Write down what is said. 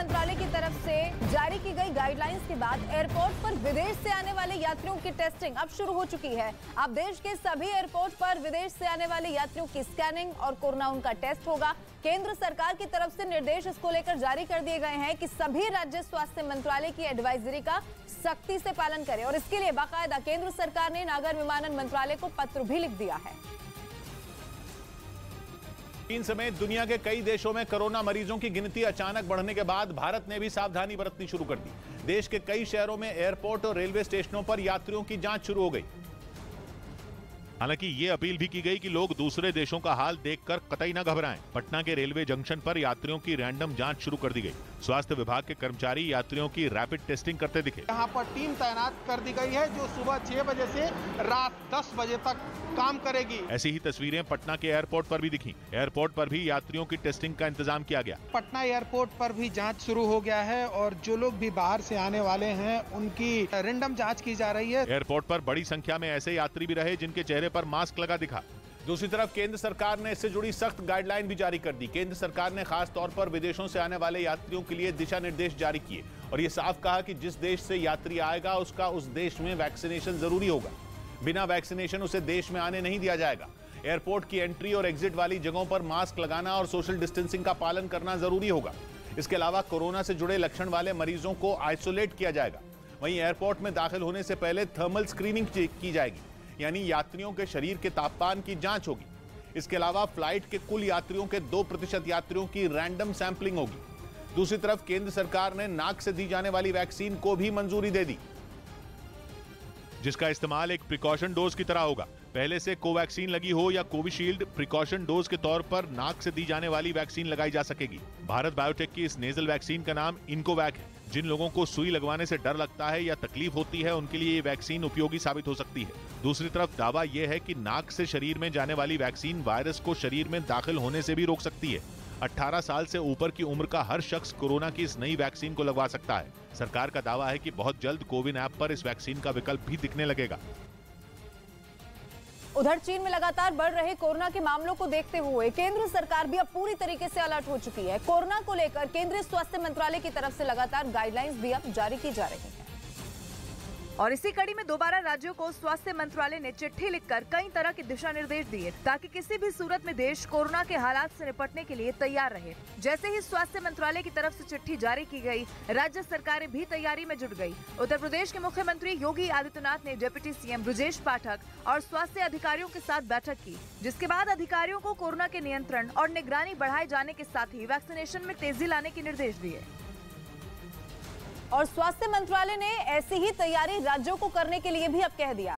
मंत्रालय की तरफ से जारी की गई गाइडलाइंस के बाद एयरपोर्ट पर विदेश से आने वाले यात्रियों की टेस्टिंग अब शुरू हो चुकी है। अब देश के सभी एयरपोर्ट पर विदेश से आने वाले यात्रियों की स्कैनिंग और कोरोना उनका टेस्ट होगा। केंद्र सरकार की तरफ से निर्देश इसको लेकर जारी कर दिए गए हैं कि सभी राज्य स्वास्थ्य मंत्रालय की एडवाइजरी का सख्ती से पालन करें और इसके लिए बाकायदा केंद्र सरकार ने नागर विमानन मंत्रालय को पत्र भी लिख दिया है। चीन समेत दुनिया के कई देशों में कोरोना मरीजों की गिनती अचानक बढ़ने के बाद भारत ने भी सावधानी बरतनी शुरू कर दी। देश के कई शहरों में एयरपोर्ट और रेलवे स्टेशनों पर यात्रियों की जांच शुरू हो गई। हालांकि ये अपील भी की गई कि लोग दूसरे देशों का हाल देखकर कतई न घबराएं। पटना के रेलवे जंक्शन पर यात्रियों की रैंडम जांच शुरू कर दी गई। स्वास्थ्य विभाग के कर्मचारी यात्रियों की रैपिड टेस्टिंग करते दिखे। यहाँ पर टीम तैनात कर दी गई है जो सुबह 6 बजे से रात 10 बजे तक काम करेगी। ऐसी ही तस्वीरें पटना के एयरपोर्ट पर भी दिखी। एयरपोर्ट पर भी यात्रियों की टेस्टिंग का इंतजाम किया गया। पटना एयरपोर्ट पर भी जांच शुरू हो गया है और जो लोग भी बाहर से आने वाले हैं उनकी रैंडम जांच की जा रही है। एयरपोर्ट पर बड़ी संख्या में ऐसे यात्री भी रहे जिनके चेहरे पर मास्क लगा दिखा। दूसरी तरफ केंद्र सरकार ने इससे जुड़ी सख्त गाइडलाइन भी जारी कर दी। केंद्र सरकार ने खास तौर पर विदेशों से आने वाले यात्रियों के लिए दिशा निर्देश जारी किए और ये साफ कहा कि जिस देश से यात्री आएगा उसका उस देश में वैक्सीनेशन जरूरी होगा। बिना वैक्सीनेशन उसे देश में आने नहीं दिया जाएगा। एयरपोर्ट की एंट्री और एग्जिट वाली जगहों पर मास्क लगाना और सोशल डिस्टेंसिंग का पालन करना जरूरी होगा। इसके अलावा कोरोना से जुड़े लक्षण वाले मरीजों को आइसोलेट किया जाएगा। वहीं एयरपोर्ट में दाखिल होने से पहले थर्मल स्क्रीनिंग की जाएगी, यानी यात्रियों के शरीर के तापमान की जांच होगी। इसके अलावा फ्लाइट के कुल यात्रियों के 2% यात्रियों की रैंडम सैंपलिंग होगी। दूसरी तरफ केंद्र सरकार ने नाक से दी जाने वाली वैक्सीन को भी मंजूरी दे दी, जिसका इस्तेमाल एक प्रिकॉशन डोज की तरह होगा। पहले से कोवैक्सीन लगी हो या कोविशील्ड, प्रिकॉशन डोज के तौर पर नाक से दी जाने वाली वैक्सीन लगाई जा सकेगी। भारत बायोटेक की इस नेजल वैक्सीन का नाम इनकोवैक है। जिन लोगों को सुई लगवाने से डर लगता है या तकलीफ होती है उनके लिए ये वैक्सीन उपयोगी साबित हो सकती है। दूसरी तरफ दावा यह है कि नाक से शरीर में जाने वाली वैक्सीन वायरस को शरीर में दाखिल होने से भी रोक सकती है। 18 साल से ऊपर की उम्र का हर शख्स कोरोना की इस नई वैक्सीन को लगवा सकता है। सरकार का दावा है कि बहुत जल्द कोविन ऐप पर इस वैक्सीन का विकल्प भी दिखने लगेगा। उधर चीन में लगातार बढ़ रहे कोरोना के मामलों को देखते हुए केंद्र सरकार भी अब पूरी तरीके से अलर्ट हो चुकी है। कोरोना को लेकर केंद्रीय स्वास्थ्य मंत्रालय की तरफ से लगातार गाइडलाइंस भी अब जारी की जा रही है और इसी कड़ी में दोबारा राज्यों को स्वास्थ्य मंत्रालय ने चिट्ठी लिखकर कई तरह के दिशा निर्देश दिए ताकि किसी भी सूरत में देश कोरोना के हालात से निपटने के लिए तैयार रहे। जैसे ही स्वास्थ्य मंत्रालय की तरफ से चिट्ठी जारी की गई, राज्य सरकारें भी तैयारी में जुट गई। उत्तर प्रदेश के मुख्यमंत्री योगी आदित्यनाथ ने डिप्टी सीएम ब्रजेश पाठक और स्वास्थ्य अधिकारियों के साथ बैठक की, जिसके बाद अधिकारियों को कोरोना के नियंत्रण और निगरानी बढ़ाए जाने के साथ ही वैक्सीनेशन में तेजी लाने के निर्देश दिए। और स्वास्थ्य मंत्रालय ने ऐसी ही तैयारी राज्यों को करने के लिए भी अब कह दिया।